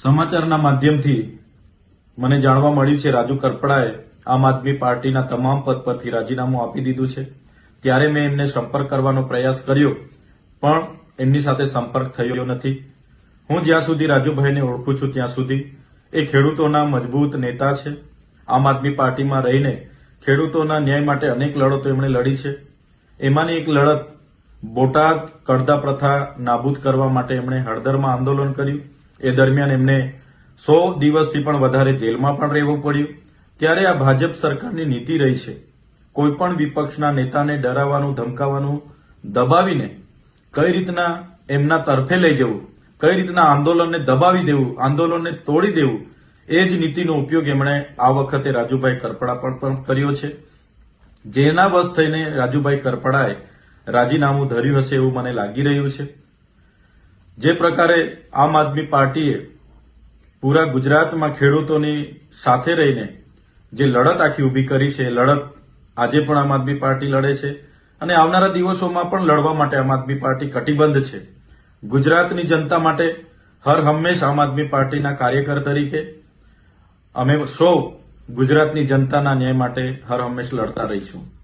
સમાચારના માધ્યમથી મને જાણવા મળ્યું છે રાજુ કરપડાએ આમ આદમી પાર્ટીના તમામ પદ પરથી રાજીનામું આપી દીધું છે। ત્યારે મેં એમને સંપર્ક કરવાનો પ્રયાસ કર્યો પણ એમની સાથે સંપર્ક થયો નથી। હું જ્યાં સુધી રાજુભાઈને ઓળખું છું ત્યાં સુધી એ ખેડૂતોના મજબૂત નેતા છે। આમ આદમી પાર્ટીમાં રહીને ખેડૂતોના ન્યાય માટે અનેક લડતો એમણે લડી છે। એમાંની એક લડત બોટાદ કડદા પ્રથા નાબૂદ કરવા માટે એમણે હળદરમાં આંદોલન કર્યું। એ દરમિયાન એમને 100 દિવસથી પણ વધારે જેલમાં પણ રહેવું પડ્યું। ત્યારે આ ભાજપ સરકારની નીતિ રહી છે કોઈ પણ વિપક્ષના નેતાને ડરાવવાનું, ધમકાવવાનું, દબાવીને કઈ રીતના એમના તરફે લઈ જવું, કઈ રીતના આંદોલનને દબાવી દેવું, આંદોલનને તોડી દેવું, એ જ નીતિનો ઉપયોગ એમણે આ વખતે રાજુભાઈ કરપડા પર પણ કર્યો છે। જેના વશ થઈને રાજુભાઈ કરપડાએ રાજીનામું ધર્યું હશે એવું મને લાગી રહ્યું છે। જે પ્રકારે આમ આદમી પાર્ટીએ પૂરા ગુજરાતમાં ખેડૂતોની સાથે રહીને જે લડત આખી ઊભી કરી છે, લડત આજે પણ આમ આદમી પાર્ટી લડે છે અને આવનારા દિવસોમાં પણ લડવા માટે આમ આદમી પાર્ટી કટિબદ્ધ છે। ગુજરાતની જનતા માટે હર હંમેશ આમ આદમી પાર્ટીના કાર્યકર તરીકે અમે સૌ ગુજરાતની જનતાના ન્યાય માટે હર હંમેશ લડતા રહીશું।